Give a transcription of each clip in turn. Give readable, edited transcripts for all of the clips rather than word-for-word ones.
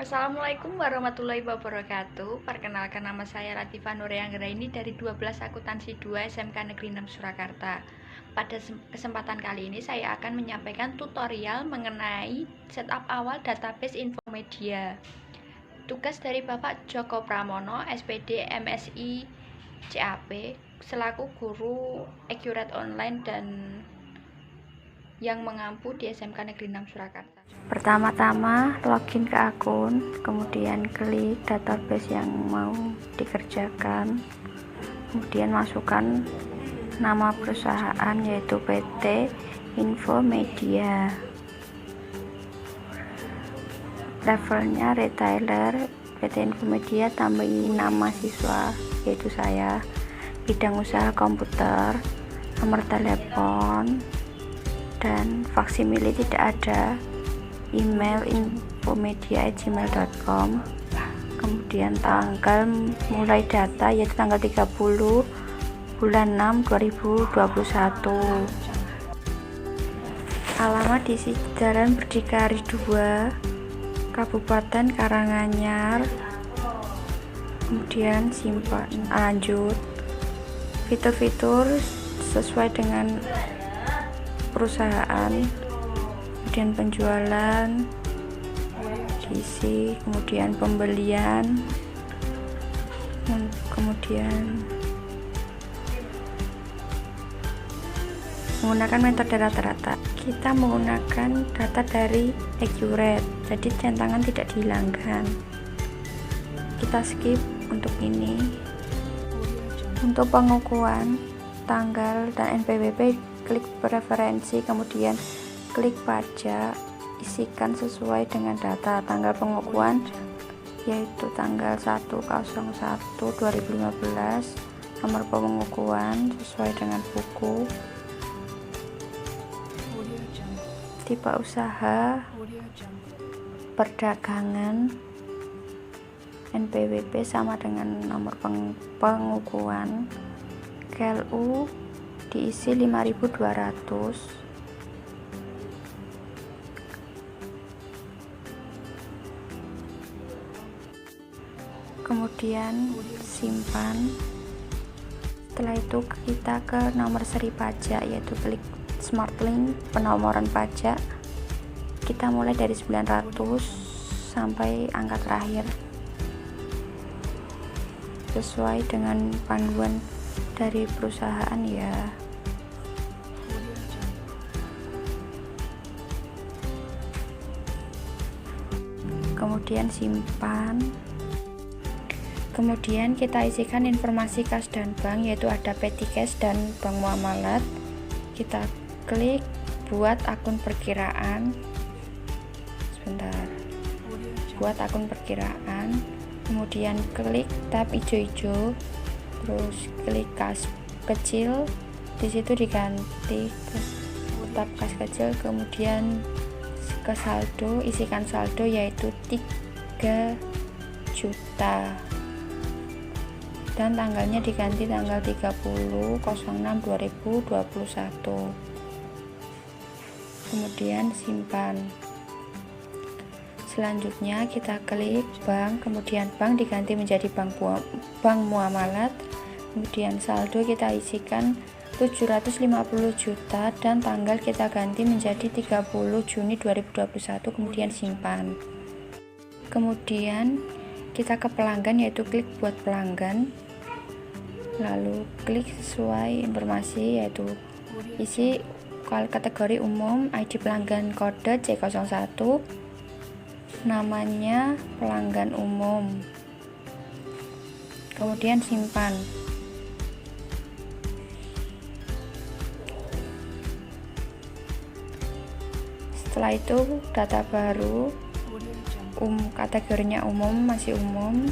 Assalamualaikum warahmatullahi wabarakatuh. Perkenalkan, nama saya Latifah Nurayanggraini dari 12 Akuntansi 2 SMK Negeri 6 Surakarta. Pada kesempatan kali ini saya akan menyampaikan tutorial mengenai setup awal database Infomedia. Tugas dari Bapak Joko Pramono, SPD MSI CAP, selaku guru Accurate Online dan yang mengampu di SMK Negeri 6 Surakarta. Pertama-tama login ke akun, kemudian klik database yang mau dikerjakan, kemudian masukkan nama perusahaan yaitu PT Infomedia, levelnya retailer. PT Infomedia tambahin nama siswa yaitu saya, bidang usaha komputer, nomor telepon dan faksimile tidak ada, email infomedia@gmail.com, kemudian tanggal mulai data yaitu tanggal 30 bulan 6 2021, alamat di Jalan Berdikari 2, Kabupaten Karanganyar, kemudian simpan, lanjut. Fitur-fitur sesuai dengan perusahaan, kemudian penjualan diisi, kemudian pembelian, kemudian menggunakan metode rata-rata. Kita menggunakan data dari Accurate, jadi centangan tidak dihilangkan. Kita skip untuk ini. Untuk pengukuhan tanggal dan NPWP, klik preferensi, kemudian klik pajak, isikan sesuai dengan data. Tanggal pengukuhan yaitu tanggal 1/01/2015, nomor pengukuhan sesuai dengan buku, tipe usaha perdagangan, NPWP sama dengan nomor pengukuhan, KLU diisi 5.200, kemudian simpan. Setelah itu kita ke nomor seri pajak yaitu klik Smart Link penomoran pajak. Kita mulai dari 900 sampai angka terakhir sesuai dengan panduan dari perusahaan ya. Kemudian simpan. Kemudian kita isikan informasi kas dan bank yaitu ada petty cash dan bank muamalat. Kita klik buat akun perkiraan. Sebentar. Buat akun perkiraan. Kemudian klik tab hijau-hijau, terus klik kas kecil, di situ diganti ke tab kas kecil, kemudian ke saldo, isikan saldo yaitu 3 juta dan tanggalnya diganti tanggal 30/06/2021, kemudian simpan. Selanjutnya kita klik bank, kemudian bank diganti menjadi bank muamalat, kemudian saldo kita isikan 750 juta dan tanggal kita ganti menjadi 30 Juni 2021, kemudian simpan. Kemudian kita ke pelanggan yaitu klik buat pelanggan, lalu klik sesuai informasi yaitu isi kategori umum, ID pelanggan kode C01, namanya pelanggan umum, kemudian simpan. Setelah itu data baru, kategorinya umum, masih umum,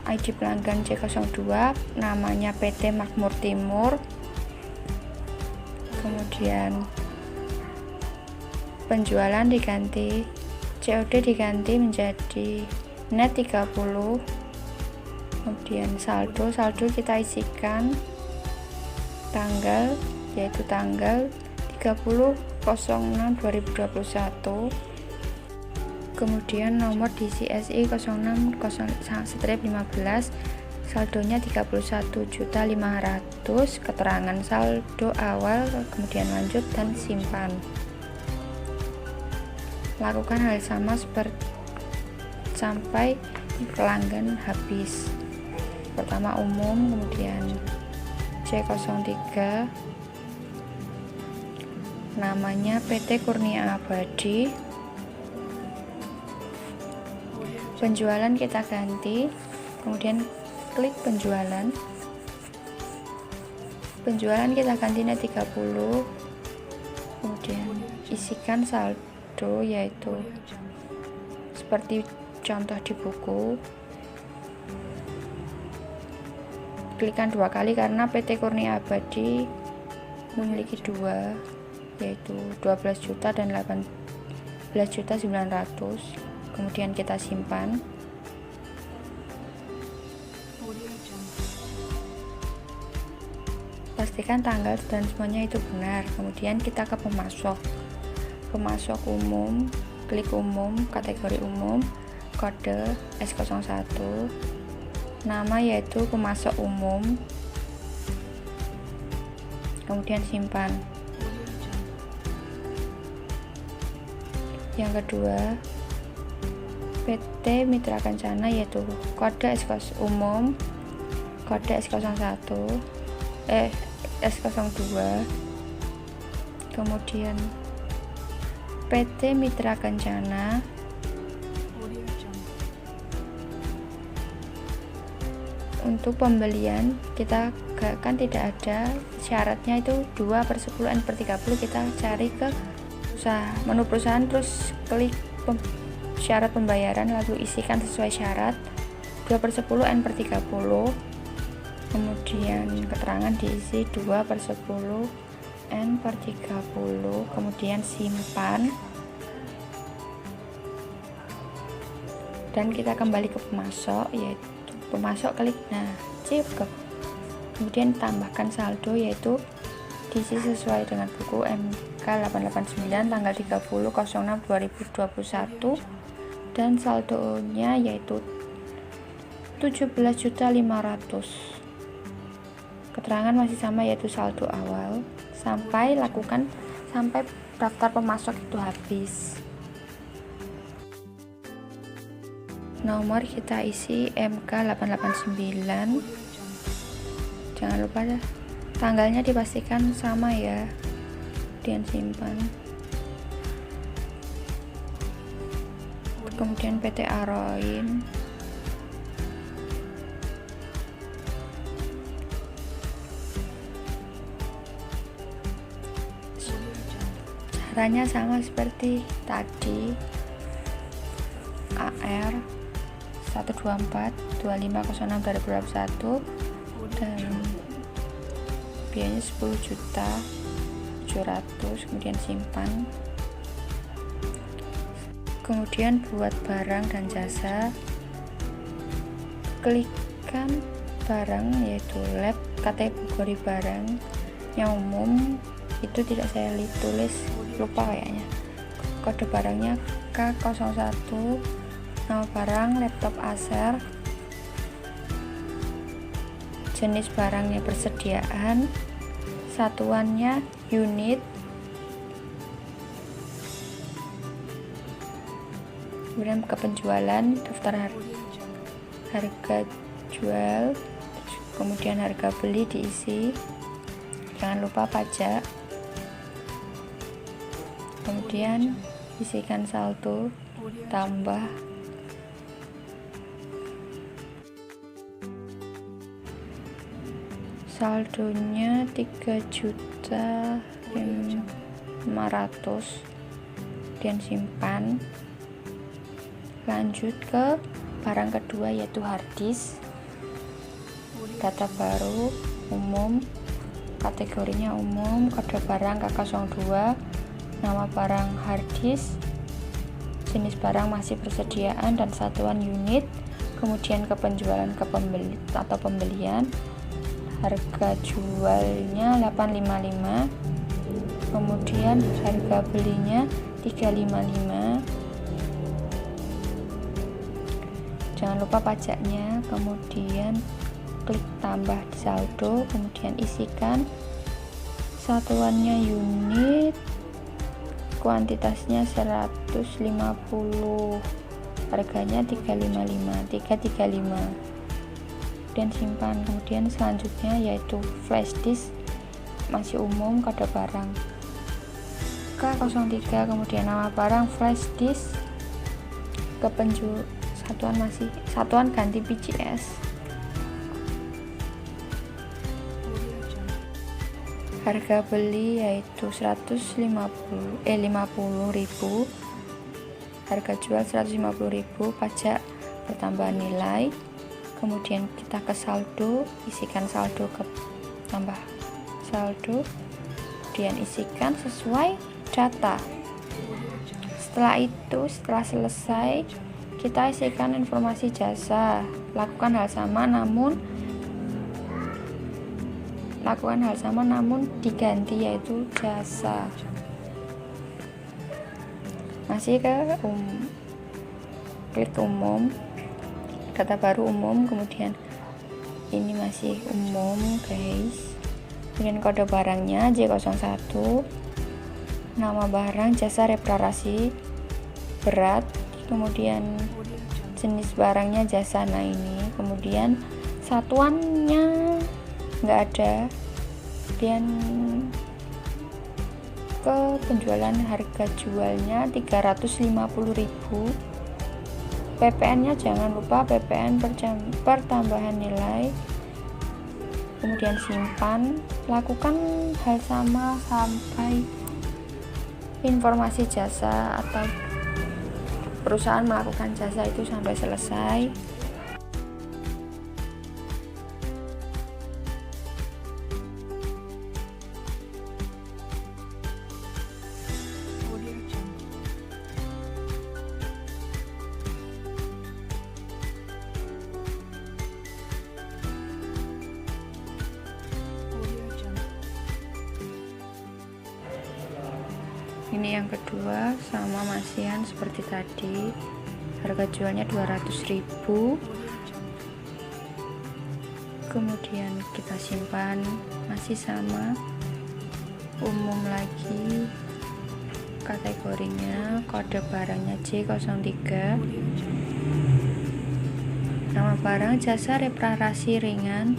ID pelanggan C02, namanya PT Makmur Timur, kemudian penjualan diganti, COD diganti menjadi net 30, kemudian saldo kita isikan tanggal yaitu tanggal 30/06/2021, Kemudian nomor di CSI 06-15, saldonya 31.500.000, keterangan saldo awal, kemudian lanjut dan simpan. Lakukan hal sama sampai pelanggan habis. Pertama umum, kemudian C03, namanya PT Kurnia Abadi. Penjualan kita ganti, kemudian klik penjualan kita gantinya 30, kemudian isikan saldo yaitu seperti contoh di buku. Klikkan 2 kali karena PT Kurnia Abadi memiliki 2, yaitu 12 juta dan 18.900.000. Kemudian kita simpan. Pastikan tanggal dan semuanya itu benar. Kemudian kita ke pemasok umum, klik umum, kategori umum, kode S01, nama yaitu pemasok umum, kemudian simpan. Yang kedua, PT Mitra Kencana yaitu kode umum, kode S01, S02, kemudian PT Mitra Kencana, untuk pembelian kita kan tidak ada syaratnya, itu 2/10 N/30, kita cari ke menu perusahaan, terus klik syarat pembayaran, lalu isikan sesuai syarat 2/10 N/30, kemudian keterangan diisi 2/10 N/30, kemudian simpan, dan kita kembali ke pemasok, yaitu pemasok klik cukup, kemudian tambahkan saldo yaitu diisi sesuai dengan buku MK889 tanggal 30/06/2021, dan saldonya yaitu 17.500.000. Keterangan masih sama yaitu saldo awal, sampai daftar pemasok itu habis. Nomor kita isi MK889, jangan lupa tanggalnya dipastikan sama ya, dan simpan. Kemudian PT Aroin, caranya sama seperti tadi, AR 124/25/06/2021, dan biayanya 10.700.000, kemudian simpan. Kemudian buat barang dan jasa, klikkan barang yaitu lab, kategori barang yang umum itu tidak saya tulis, lupa kayaknya. Kode barangnya K01, nama barang laptop Acer, jenis barangnya persediaan, satuannya unit, kemudian ke penjualan, daftar harga jual, kemudian harga beli diisi, jangan lupa pajak, kemudian isikan saldo, tambah, saldonya 3.500.000, dan simpan. Lanjut ke barang kedua yaitu harddisk, data baru umum, kategorinya umum, kode barang KK02, nama barang harddisk, jenis barang masih persediaan dan satuan unit, kemudian ke penjualan ke pembeli atau pembelian, harga jualnya 855, kemudian harga belinya 355, jangan lupa pajaknya, kemudian klik tambah di saldo, kemudian isikan satuannya unit, kuantitasnya 150, harganya 335, dan simpan. Kemudian selanjutnya yaitu flash disk, masih umum, kode barang K03, kemudian nama barang flash disk, ke satuan ganti PCS, harga beli yaitu 50.000, harga jual 150.000, pajak pertambahan nilai. Kemudian kita ke saldo, isikan saldo ke tambah saldo, kemudian isikan sesuai data. Setelah selesai, kita isikan informasi jasa. Lakukan hal sama namun diganti, yaitu jasa. Masih ke klik umum, data baru umum, kemudian ini masih umum guys. Kemudian kode barangnya J01, nama barang jasa reparasi berat, kemudian jenis barangnya jasa. Nah ini, kemudian satuannya nggak ada, dan ke penjualan, harga jualnya 350.000, PPN nya jangan lupa PPN pertambahan nilai. Kemudian simpan, lakukan hal sama sampai informasi jasa atau perusahaan melakukan jasa itu sampai selesai. Ini yang kedua, sama masihan seperti tadi, harga jualnya 200.000. Kemudian kita simpan, masih sama, umum lagi, kategorinya, kode barangnya J03, nama barang jasa reparasi ringan,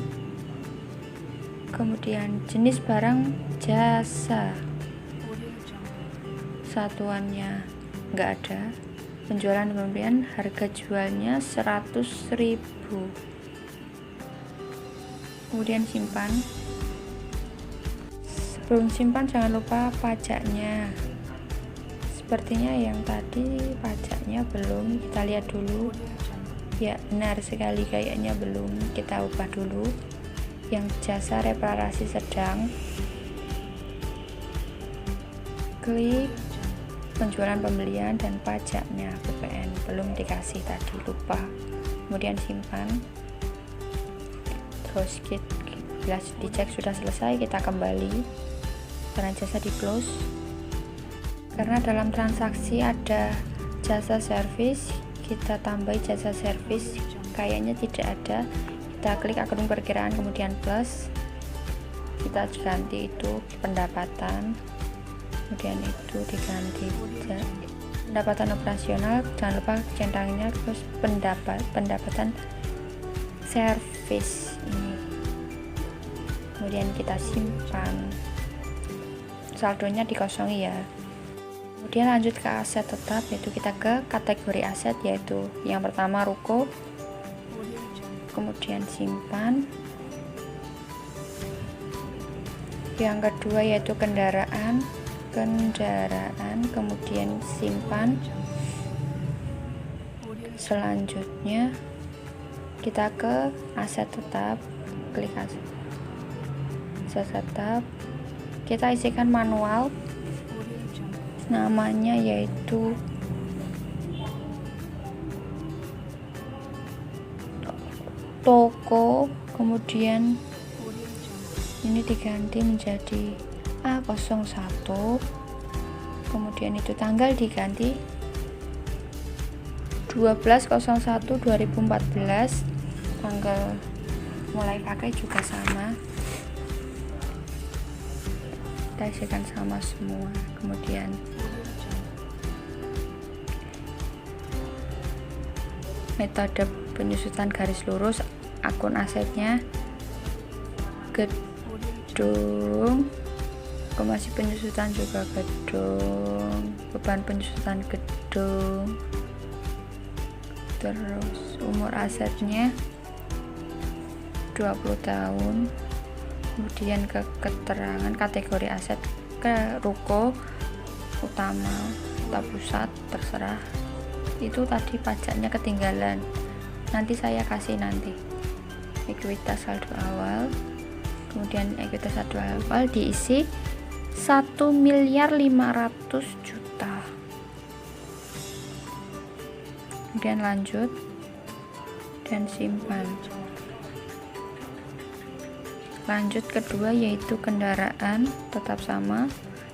kemudian jenis barang jasa, satuannya nggak ada, penjualan pembelian, harga jualnya 100.000. Kemudian simpan. Sebelum simpan jangan lupa pajaknya. Sepertinya yang tadi pajaknya belum, kita lihat dulu. Ya benar sekali, kayaknya belum, kita ubah dulu. Yang jasa reparasi sedang, klik penjualan pembelian dan pajaknya, PPN belum dikasih tadi, lupa. Kemudian simpan, terus bila dicek sudah selesai, kita kembali, barang jasa di close. Karena dalam transaksi ada jasa servis, kita tambah jasa servis, kayaknya tidak ada, kita klik akun perkiraan, kemudian plus, kita ganti itu pendapatan, kemudian itu diganti pendapatan operasional, jangan lupa centangnya, terus pendapatan servis ini. Kemudian kita simpan, saldonya dikosongi ya. Kemudian lanjut ke aset tetap, yaitu kita ke kategori aset, yaitu yang pertama ruko, kemudian simpan. Yang kedua yaitu kendaraan, kemudian simpan. Selanjutnya kita ke aset tetap, klik aset tetap, kita isikan manual, namanya yaitu toko, kemudian ini diganti menjadi A01, kemudian itu tanggal diganti 12/01/2014, tanggal mulai pakai juga sama, kita isikan sama semua. Kemudian metode penyusutan garis lurus, akun asetnya gedung, informasi penyusutan juga gedung, beban penyusutan gedung, terus umur asetnya 20 tahun. Kemudian ke keterangan kategori aset, ke ruko utama atau pusat, terserah. Itu tadi pajaknya ketinggalan, nanti saya kasih nanti. Ekuitas saldo awal, kemudian ekuitas saldo awal diisi 1.500.000.000. Kemudian lanjut dan simpan. Lanjut kedua yaitu kendaraan, tetap sama,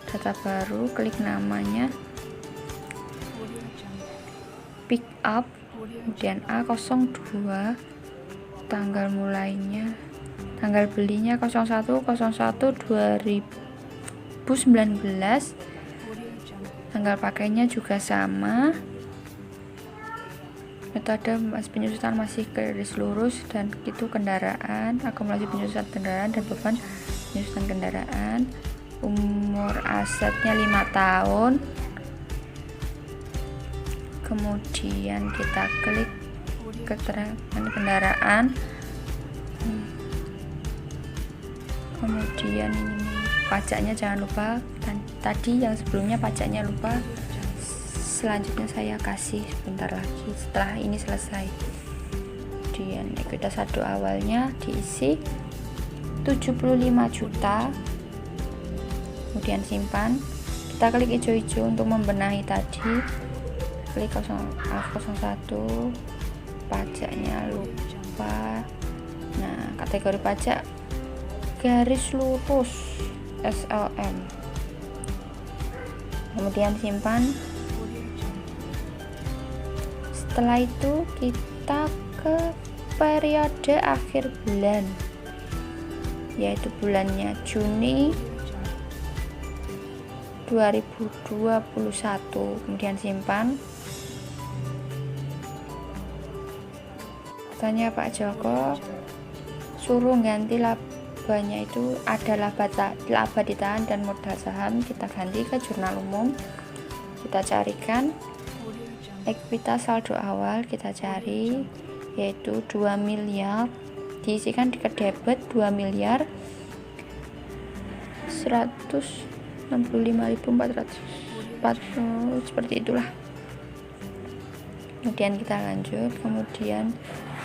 data baru, klik namanya, pick up, kemudian A02, tanggal mulainya, tanggal belinya 01/01/2019, tanggal pakainya juga sama, metode penyusutan masih garis lurus, dan itu kendaraan, akumulasi penyusutan kendaraan dan beban penyusutan kendaraan, umur asetnya 5 tahun. Kemudian kita klik keterangan kendaraan, kemudian ini pajaknya jangan lupa, dan tadi yang sebelumnya pajaknya lupa, selanjutnya saya kasih sebentar lagi setelah ini selesai. Kemudian ekuitas saldo awalnya diisi 75 juta, kemudian simpan. Kita klik hijau-hijau untuk membenahi tadi, klik 01, pajaknya lupa. Nah, kategori pajak garis lurus SLM, kemudian simpan. Setelah itu kita ke periode akhir bulan, yaitu bulannya Juni 2021, kemudian simpan. Katanya Pak Joko suruh ganti labanya, itu ada laba ditahan dan modal saham, kita ganti ke jurnal umum. Kita carikan ekuitas saldo awal, kita cari yaitu 2 miliar, diisikan ke debit 2.165.440, seperti itulah. Kemudian kita lanjut. Kemudian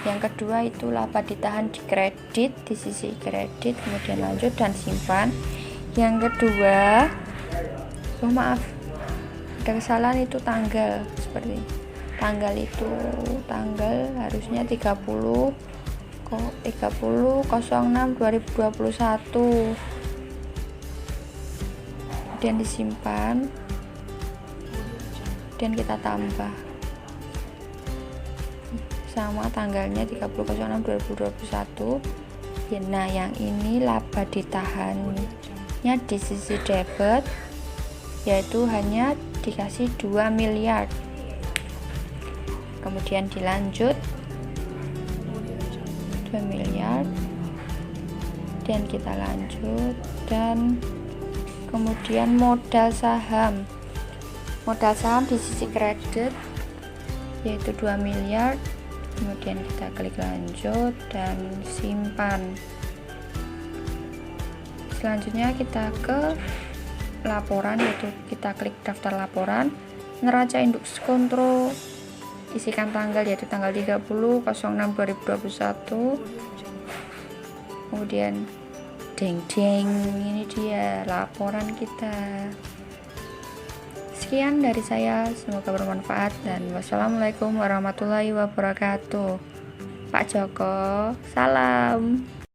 yang kedua itu laba ditahan di kredit, di sisi kredit, kemudian lanjut dan simpan. Yang kedua, maaf, ada kesalahan, itu tanggal, seperti tanggal itu tanggal harusnya 30/06/2021, kemudian disimpan dan kita tambah sama tanggalnya 30/06/2021. Nah, yang ini laba ditahannya di sisi debit, yaitu hanya dikasih 2 miliar. Kemudian dilanjut 2 miliar, dan kita lanjut, dan kemudian modal saham di sisi kredit yaitu 2 miliar. Kemudian kita klik lanjut dan simpan. Selanjutnya kita ke laporan, yaitu kita klik daftar laporan, neraca induk kontrol, isikan tanggal yaitu tanggal 30/06/2021. Kemudian deng, ini dia laporan kita. Sekian dari saya, semoga bermanfaat, dan wassalamualaikum warahmatullahi wabarakatuh. Pak Joko, salam.